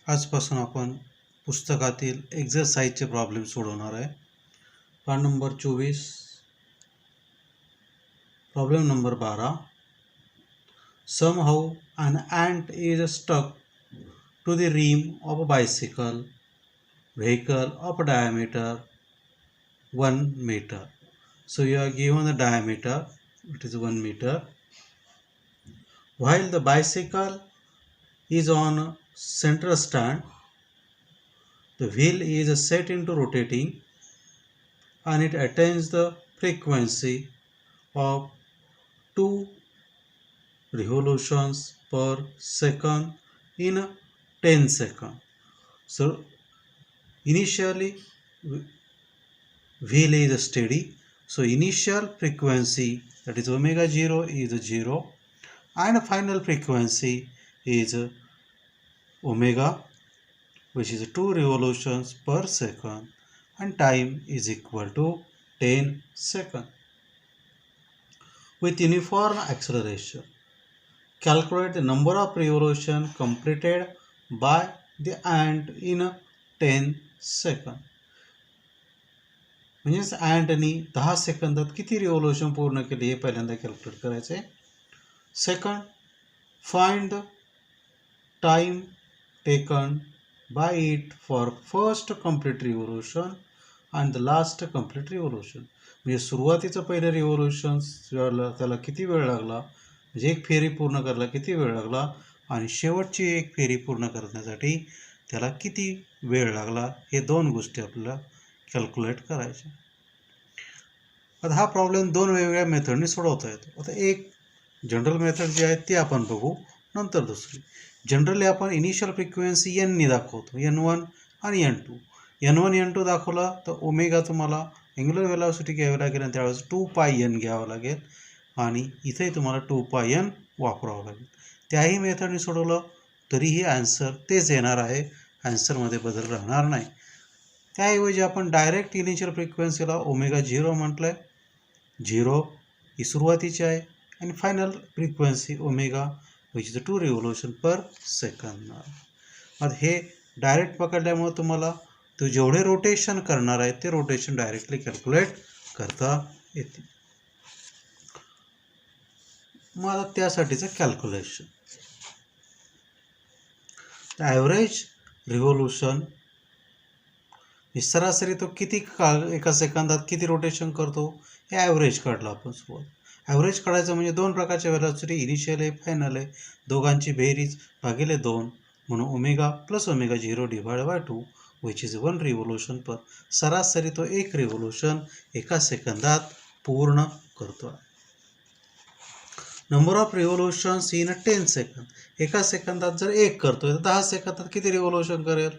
आजपासून आपण पुस्तकातील एक्झरसाइजचे प्रॉब्लेम सोडवणार आहे. पान number 24, problem number 12. Somehow an ant is stuck to the rim of a bicycle vehicle of a diameter 1 meter. So you are given the diameter, it is 1 meter. While the bicycle is on a center stand, the wheel is set into rotating and it attains the frequency of 2 revolutions per second in 10 seconds. So initially wheel is steady, so initial frequency, that is omega 0, is 0 and final frequency is omega, which is 2 revolutions per second, and time is equal to 10 seconds. With uniform acceleration, calculate the number of revolutions completed by the ant in 10 seconds. म्हणजेच ॲन्टनी 10 सेकंदात किती revolution पूर्ण केली हे पहिल्यांदा calculate करायचे. Second, find the time taken by it for first complete revolution and the last complete revolution. म्हणजे सुरुवातीचं पहिलं रिव्होल्यूशन त्याला किती वेळ लागला, म्हणजे एक फेरी पूर्ण करायला किती वेळ लागला, आणि शेवटची एक फेरी पूर्ण करण्यासाठी त्याला किती वेळ लागला, हे दोन गोष्टी आपल्याला कॅल्क्युलेट करायचे. आता हा प्रॉब्लेम दोन वेगवेगळ्या मेथडनी सोडवता येतो. आता एक जनरल मेथड जी आहे ती आपण बघू, नंतर दुसरी. जनरली आपण इनिशियल फ्रिक्वेन्सी एननी दाखवतो, N1 आणि N2. N1 N2 दाखवला तर ओमेगा तुम्हाला अँग्युलर वेलॉसिटी घ्यावी लागेल आणि त्यावेळेस 2πn घ्यावं लागेल, आणि इथेही तुम्हाला 2πn वापरावं लागेल. त्याही मेथडनी सोडवलं तरीही आन्सर तेच येणार आहे, आन्सरमध्ये बदल राहणार नाही. त्याऐवजी आपण डायरेक्ट इनिशियल फ्रिक्वेन्सीला ओमेगा 0 म्हटलं आहे. 0 ही सुरुवातीची आहे आणि final frequency omega, which is 2 revolution per second. आता हे डायरेक्ट पकडल्यामुळे तुम्हाला तो जेवढे रोटेशन करणार आहे ते रोटेशन डायरेक्टली कॅल्क्युलेट करता येते. मग आता त्यासाठीचं कॅल्क्युलेशन, ॲव्हरेज रिव्होल्यूशन सरासरी तो किती काळ एका सेकंदात किती रोटेशन करतो हे ॲव्हरेज काढलं आपण. सुरुवात ॲव्हरेज काढायचं म्हणजे दोन प्रकारच्या वेलॉसिटी, इनिशियल आहे, फायनल आहे, दोघांची बेरीज भागिले 2, म्हणून omega plus omega 0 divide by 2 which is 1 revolution per. सरासरी तो एक रिव्होल्यूशन एका सेकंदात पूर्ण करतो आहे. नंबर ऑफ रिव्होल्यूशन्स इन 10 सेकंद, एका सेकंदात जर एक करतोय तर 10 सेकंदात किती रिव्होल्यूशन करेल,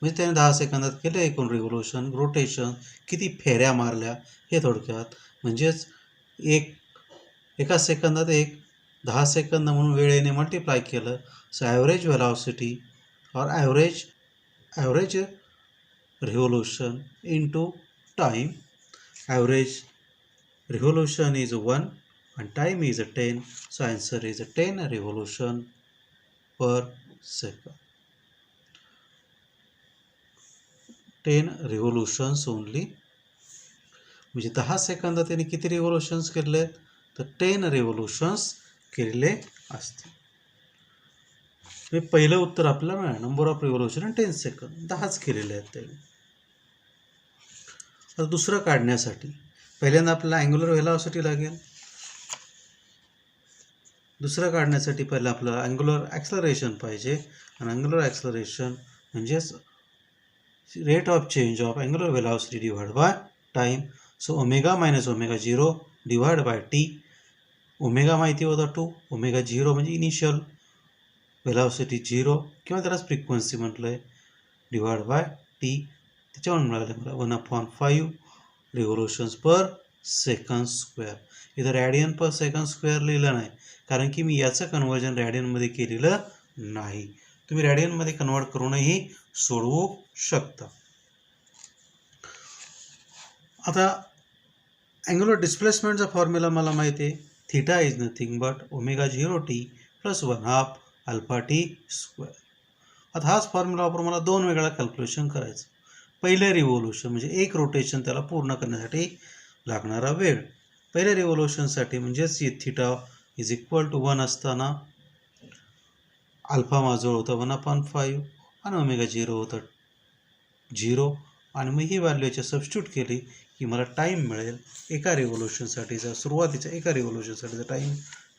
म्हणजे त्याने 10 सेकंदात केले एकूण रिव्होल्यूशन, रोटेशन किती फेऱ्या मारल्या हे थोडक्यात. म्हणजेच एका सेकंदात 10 सेकंद म्हणून वेळेने मल्टिप्लाय केलं. सो ॲव्हरेज वेलॉसिटी और average revolution into time. Average revolution is 1 and time is 10, so answer is 10 revolution per second. 10 revolutions only. म्हणजे 10 सेकंदात त्यांनी किती रिव्होल्यूशन्स केले तर 10 रिव्होल्यूशन्स केलेले असतील. हे पहिलं उत्तर आपल्याला मिळालं, नंबर ऑफ रिव्होल्यूशन 10 सेकंद, 10च केलेले आहेत त्यांनी. आता दुसरं काढण्यासाठी पहिल्यांदा आपल्याला अँग्युलर व्हेलॉसिटी लागेल. दुसरं काढण्यासाठी पहिलं आपल्याला अँग्युलर ॲक्सलरेशन पाहिजे, आणि अँग्युलर ॲक्सलरेशन म्हणजेच rate of change of angular velocity divide by time. So omega minus omega 0 divide bye T. Omega माहिती होता 2, ओमेगा 0 म्हणजे इनिशियल वेलॉसिटी 0 किंवा त्यालाच फ्रिक्वेन्सी म्हटलं आहे, डिवाइड बाय टी. त्याच्यावर मिळालं मला 1/5 रिव्होल्यूशन्स पर सेकंड स्क्वेअर. इथं रॅडियन पर सेकंड स्क्वेअर लिहिलं नाही, कारण की मी याचं कन्वर्जन रॅडियनमध्ये केलेलं नाही. तुम्ही रॅडियनमध्ये कन्वर्ट करूनही सोडवू शकता. आता अँग्युलर डिस्प्लेसमेंटचा फॉर्म्युला मला माहिती आहे, theta is nothing but omega 0t plus 1/2 alpha T square. आता हाच फॉर्म्युला वापरून मला 2 वेगळा कॅल्क्युलेशन करायचं. पहिलं रिव्होल्यूशन म्हणजे एक रोटेशन त्याला पूर्ण करण्यासाठी लागणारा वेळ. पहिल्या रिव्होल्यूशनसाठी म्हणजेच थिटा इज इक्वल टू 1 असताना अल्फा माझजवळ होता 1/5 आणि ओमेगा 0 होतं 0 आणि मग ही व्हॅल्यू याच्या सबस्टिट्यूट केली की मला टाईम मिळेल एका रिव्होल्यूशनसाठीचा सुरुवातीचा एका रिव्होल्यूशनसाठीचा टाईम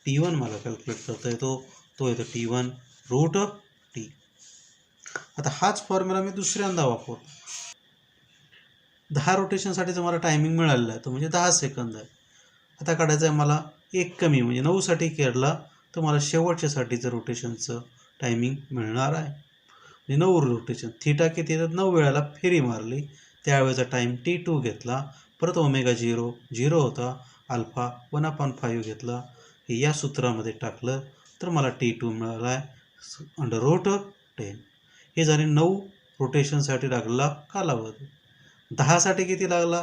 T1 मला कॅल्क्युलेट करता येतो. तो येतो T1 रूट T. आता हाच फॉर्म्युला मी दुसऱ्यांदा वापरतो. 10 रोटेशनसाठीचा मला टायमिंग मिळालेला आहे तो म्हणजे 10 सेकंद आहे. आता काढायचं आहे मला एक कमी म्हणजे 9 साठी केला तर मला शेवटच्यासाठीचं रोटेशनचं टायमिंग मिळणार आहे. म्हणजे 9 रोटेशन थिटा किती येतात 9 वेळाला फेरी मारली त्यावेळेचा टाईम T2 घेतला. परत ओमेगा 0 होता अल्फा 1/5 घेतला. हे या सूत्रामध्ये टाकलं तर मला T2 मिळाला आहे अंडर रूट 10. हे झाले 9 रोटेशनसाठी लागलेला कालावधी. 10 साठी किती लागला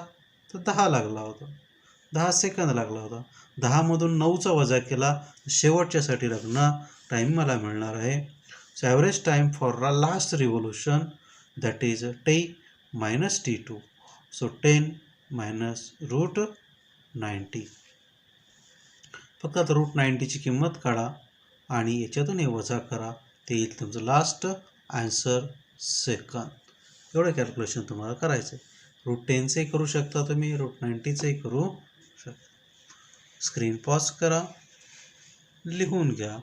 तर 10 लागला होता 10 सेकंद लागला होता. 10मधून 9चा वजा केला शेवटच्यासाठी लागणार टाईम मला मिळणार आहे. So average time for last revolution that is T minus T2. So 10 minus root 90. फक्त आता रूट 90ची किंमत काढा आणि याच्यातून हे वजा करा ते येईल तुमचं लास्ट आन्सर सेकंद. एवढं कॅल्क्युलेशन तुम्हाला करायचं आहे. रूट 10चंही करू शकता तुम्ही रूट 90चंही करू शकता. स्क्रीन पॉज करा लिहून घ्या.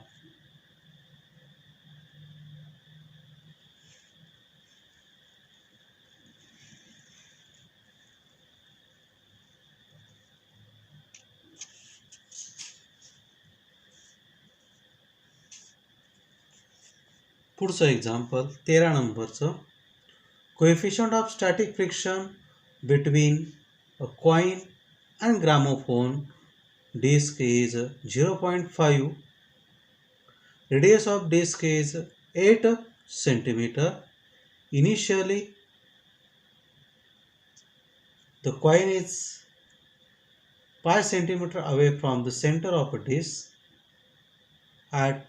पुढचं एक्झाम्पल 13 नंबरचं. Coefficient of static friction between a coin and gramophone disc is 0.5. Radius of disc is 8 centimeter. Initially, the coin is 5 centimeter away from the center of a disc. At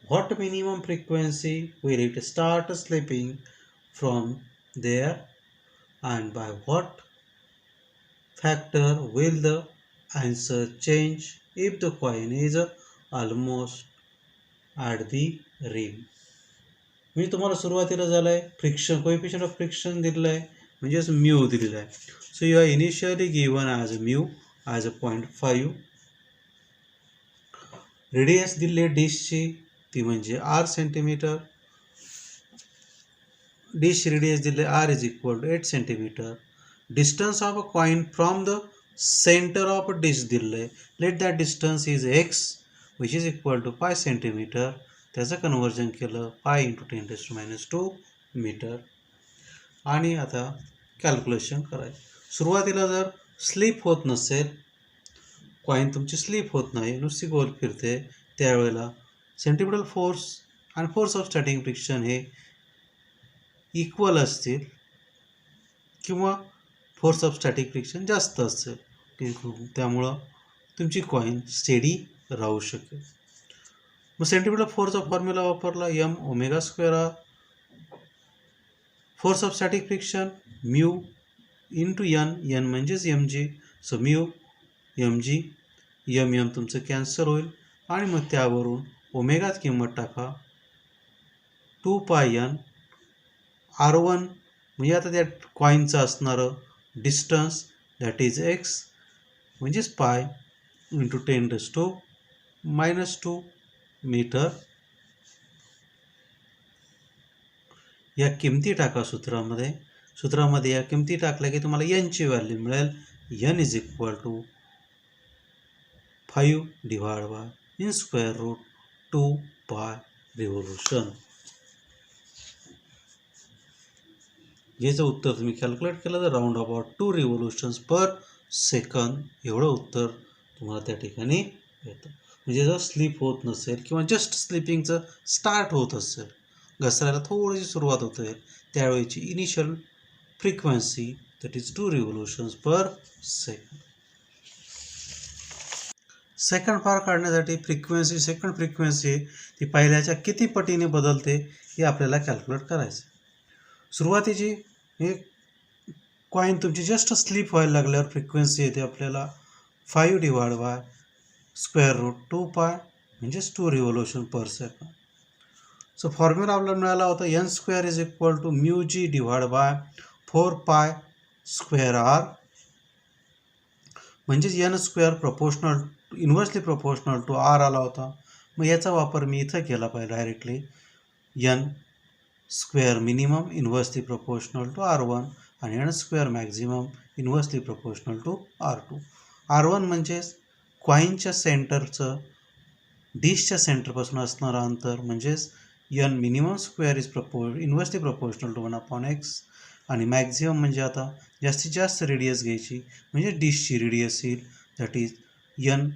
what minimum frequency will it start slipping from there, and by what factor will the answer change if the coin is almost at the rim? मी तुम्हाला सुरुवातीला झालं आहे friction coefficient of friction दिलेलं आहे म्हणजेच mu दिलेलं आहे. So you are initially given as mu as 0.5. Radius दिली आहे डिशची ती म्हणजे R सेंटीमीटर. डिश रेडियस दिले R is equal to 8 centimetre. Distance of a coin from the center of a dish दिलं आहे. Let that distance is x which is equal to 5 centimeter. त्याचं conversion केलं 5 × 10⁻² मीटर. आणि आता calculation करायचं. सुरुवातीला जर स्लिप होत नसेल कॉइन तुमची स्लिप होत नाही नुसती गोल फिरते त्यावेळेला सेंट्रिपिटल फोर्स आणि फोर्स ऑफ स्टॅटिक फ्रिक्शन हे इक्वल असतील किंवा फोर्स ऑफ स्टॅटिक फ्रिक्शन जास्त असेल त्यामुळं तुमची कॉइन स्टेडी राहू शकेल. मग सेंट्रिपिटल फोर्सचा फॉर्म्युला वापरला m ω²r. Force of static friction mu into n म्हणजेच mg. So mu mg m तुमचं कॅन्सल होईल आणि मग त्यावरून ओमेगात किंमत टाका 2πn r1 म्हणजे आता त्या कॉइनचं असणारं डिस्टन्स दॅट इज x म्हणजेच पाय इंटू 10⁻² मीटर. या किमती टाका सूत्रामध्ये या किमती टाकल्या की तुम्हाला n ची व्हॅल्यू मिळेल. n is equal to 5 divide by √2π revolution. याचं उत्तर तुम्ही कॅल्क्युलेट केलं तर राऊंड अबाउट 2 रिव्होल्यूशन्स पर सेकंद एवढं उत्तर तुम्हाला त्या ठिकाणी येतं. म्हणजे जर स्लिप होत नसेल किंवा जस्ट स्लिपिंगचं स्टार्ट होत असेल घसरायला थोडीशी सुरुवात होते त्यावेळेची initial frequency that is 2 revolutions per सेकंद. सेकंड पार्ट काढण्यासाठी सेकंड फ्रिक्वेन्सी ती पहिल्याच्या किती पटीने बदलते हे आपल्याला कॅल्क्युलेट करायचं. सुरुवातीची एक कॉईन तुमची जस्ट स्लिप व्हायला लागल्यावर फ्रिक्वेन्सी येते आपल्याला 5 divide bye square route 2 pi म्हणजेच 2 revolution per second. So formula आपल्याला मिळाला होता n square is equal to mu g divide by 4 pi square r, म्हणजेच n square inversely proportional to r आला होता. मग याचा वापर मी इथं केला पाहिजे directly. n square minimum inversely proportional to R1 आणि n square maximum inversely proportional to R2. R1 म्हणजेच कॉईनच्या सेंटरचं डिशच्या सेंटरपासून असणारं अंतर, म्हणजेच n minimum square inversely proportional to 1/x, आणि मॅक्झिमम म्हणजे आता जास्तीत जास्त रेडियस घ्यायची म्हणजे डिशची रेडियस येईल, that is n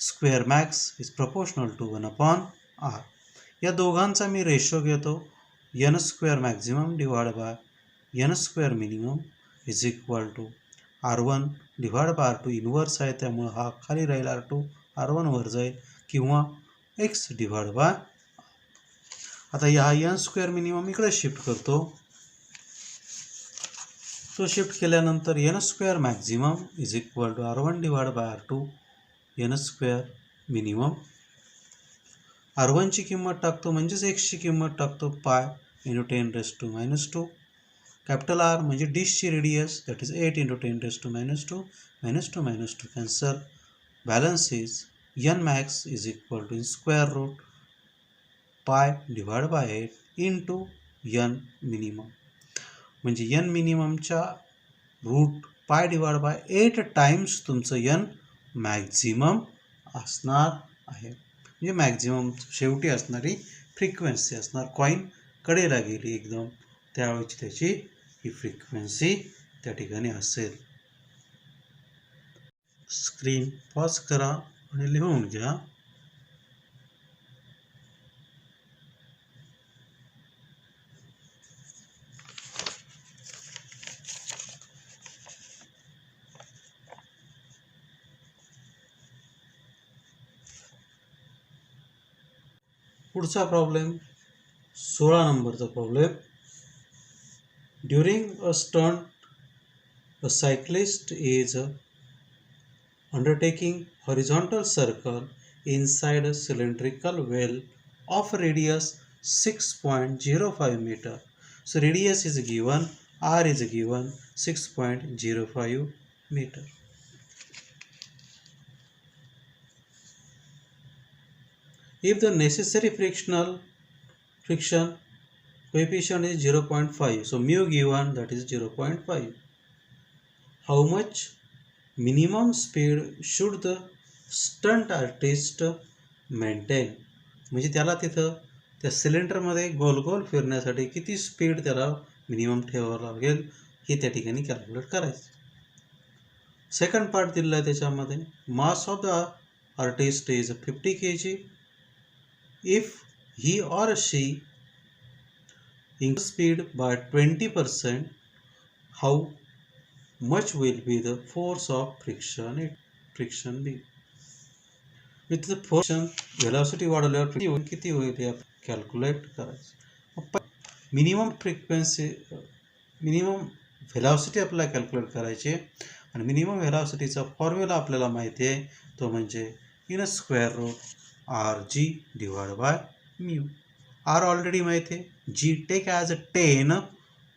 square max is proportional to 1/r. या दोघांचा मी रेशो घेतो. n square maximum divide by n square minimum is equal to R1 divide by R2. Inverse आहे त्यामुळं हा खाली राहील R2, R1 वर जाईल, किंवा x डिवाइड बाय. आता या n स्क्वेअर मिनिमम इकडे शिफ्ट करतो. तो शिफ्ट केल्यानंतर n square maximum is equal to R1 divide by R2 n square minimum. R1 ची किंमत टाकतो म्हणजेच x ची किंमत टाकतो पाय इंटू 10⁻². कॅपिटल R म्हणजे डिशची radius, that is 8 into 10⁻². -2 cancel. Balance is n max is equal to square root pi divide by 8 into n minimum, म्हणजे n मिनिममच्या root pi divide by 8 times तुमचं n maximum असणार आहे. म्हणजे maximum शेवटी असणारी फ्रिक्वेन्सी असणार. कॉईन कडेला गेली एकदम, त्यावेळेची त्याची ही फ्रिक्वेन्सी त्या ठिकाणी असेल. स्क्रीन पॉज करा आणि लिहून घ्या. पुढचा प्रॉब्लेम 16 नंबरचा problem. During a stunt a cyclist is undertaking horizontal circle inside a cylindrical well of radius 6.05 meter. So radius is given, r is given 6.05 meter. If the necessary friction coefficient is 0.5, so mu given, that is 0.5. How much minimum speed should the stunt artist maintain? म्हणजे त्याला तिथं त्या सिलेंडरमध्ये गोल गोल फिरण्यासाठी किती speed त्याला minimum ठेवावं लागेल हे त्या ठिकाणी कॅल्क्युलेट करायचं. सेकंड पार्ट दिलेला आहे त्याच्यामध्ये. Mass of the artist is 50 kg. If he or she increase speed by 20%, how much will be the force of friction be? With the friction velocity वाढवल्यावर किती होईल हे कॅल्क्युलेट करायचं. मिनिमम व्हेलॉसिटी आपल्याला calculate करायची, आणि मिनिमम व्हेलॉसिटीचा फॉर्म्युला आपल्याला माहिती आहे, तो म्हणजे n square root RG divide by mu. R already माहिती आहे. G take as 10,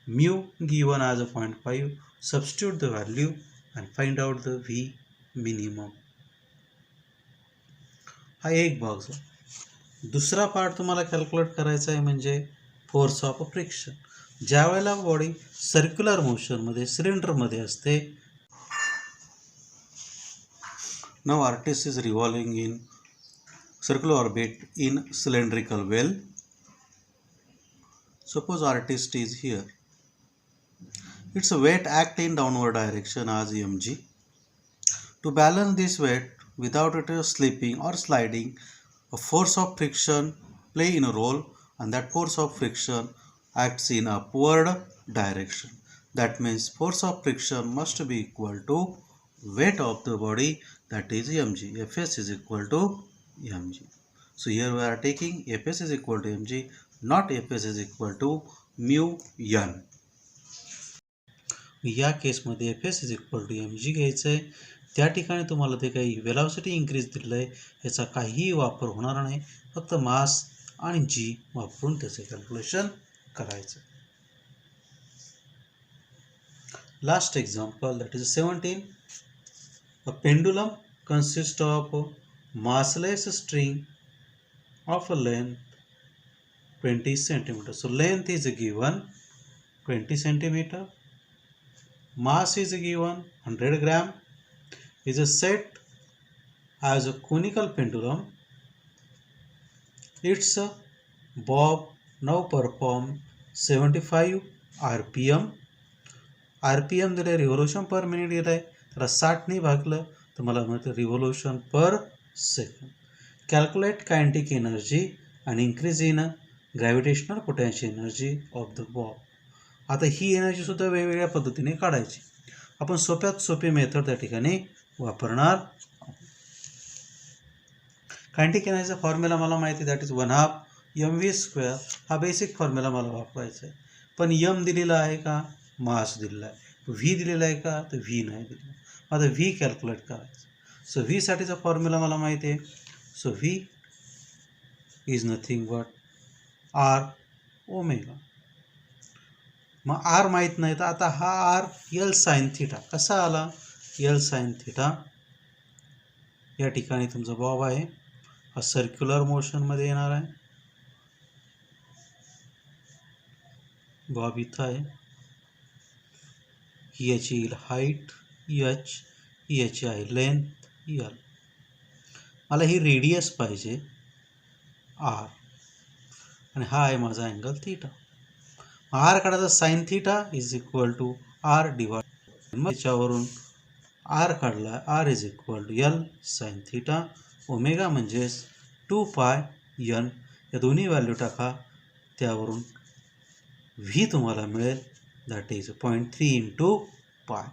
mu given as 0.5. Substitute the value and find out the V minimum. हा एक भाग झाला. दुसरा पार्ट तुम्हाला कॅल्क्युलेट करायचा आहे म्हणजे फोर्स ऑफ फ्रिक्शन. ज्या वेळेला बॉडी सर्क्युलर मोशनमध्ये सिलेंडरमध्ये असते. Now artist is revolving in circular orbit in cylindrical well. Suppose artist is here. Its weight act in downward direction as mg. To balance this weight without it slipping or sliding, a force of friction play in a role, and that force of friction acts in upward direction. That means force of friction must be equal to weight of the body that is mg. Fs is equal to mg. So here we are taking Fs is equal to mg, not Fs is equal to mu n. या केसमध्ये Fs is equal to mg घ्यायचं आहे. त्या ठिकाणी तुम्हाला ते काही velocity increase दिलेलं आहे, याचा काहीही वापर होणार नाही, फक्त मास आणि जी वापरून त्याचे कॅल्क्युलेशन करायचं. Last example, that is 17. A pendulum consists of a massless string of a length 20 centimeter. So length is given 20 centimeter. Mass is given 100 gram. Is set as a conical pendulum. Its bob now perform 75 RPM. RPM दिले, revolution per minute दिलं आहे, त्याला 60ने भागलं तर मला मिळतं revolution per second. Calculate kinetic energy आणि increase in gravitational potential energy of the Bob. आता ही energy सुद्धा वेगवेगळ्या पद्धतीने काढायची. आपण सोप्यात सोपी मेथड त्या ठिकाणी वापरणार. कायनेटिक एनर्जीचा फॉर्म्युला मला माहिती आहे, दॅट इज 1/2 mv². हा बेसिक फॉर्म्युला मला वापरायचा आहे. पण m दिलेला आहे का, मास दिलेला आहे. व्ही दिलेला आहे का, तर व्ही नाही दिलेला. आता व्ही कॅल्क्युलेट करायचं. सो व्ही साठीचा फॉर्म्युला मला माहिती आहे. So V is nothing but R omega. मग आर माहीत नाही, तर आता हा आर एल साइन थिटा कसा आला, एल साइन थिटा. या ठिकाणी तुमचा बॉब आहे, हा सर्क्युलर मोशनमध्ये येणार आहे. बॉब इथं आहे, ही याची येईल हाईट एच, ही याची आहे लेंथ एल. मला ही रेडियस पाहिजे आर, आणि हा आहे माझा अँगल थिटा. आर काढायचा, sine theta is equal to R divide. मग त्याच्यावरून आर काढला, R is equal to L sine theta. Omega म्हणजेच 2πn. या दोन्ही व्हॅल्यू टाका, त्यावरून व्ही तुम्हाला मिळेल, that is 0.3 into pi.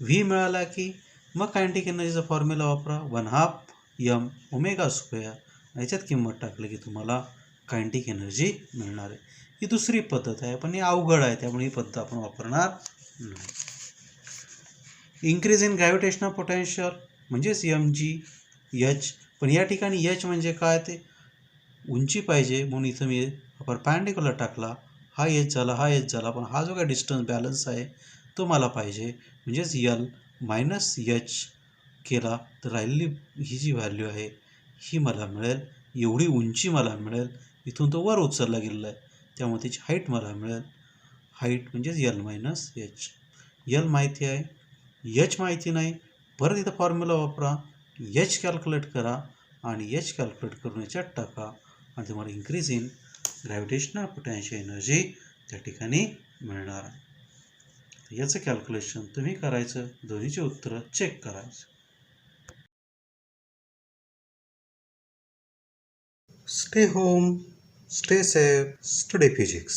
V मिळाला की मग कायनेटिक एनर्जीचा फॉर्म्युला वापरा, 1/2 m ओमेगा². याच्यात किंमत टाकली की तुम्हाला कायनेटिक एनर्जी मिळणार आहे. ही दुसरी पद्धत आहे, पण ही अवघड आहे, त्यामुळे ही पद्धत आपण वापरणार नाही. इन्क्रीज इन ग्रॅव्हिटेशनल पोटेन्शियल म्हणजेच mg/h. पण या ठिकाणी h म्हणजे काय, ते उंची पाहिजे, म्हणून इथं मी परपॅन्डिक्युलर टाकला. हा h झाला, हा h झाला, पण हा जो काय डिस्टन्स बॅलन्स आहे तो मला पाहिजे, म्हणजेच l मायनस h केला तर राहिलेली ही जी व्हॅल्यू आहे ही मला मिळेल. एवढी उंची मला मिळेल, इथून तो वर उचलला गेलेला आहे, त्यामुळे त्याची हाईट मला मिळेल. हाईट म्हणजेच l मायनस h. l माहिती आहे, h माहिती नाही, परत इथं फॉर्म्युला वापरा, h कॅल्क्युलेट करा, आणि h कॅल्क्युलेट करून याच्यात टाका, आणि तुम्हाला increase in gravitational potential energy त्या ठिकाणी मिळणार आहे. याचं कॅल्क्युलेशन तुम्ही करायचं, दोन्हीची उत्तरं चेक करायचं. Stay home, stay safe, study physics.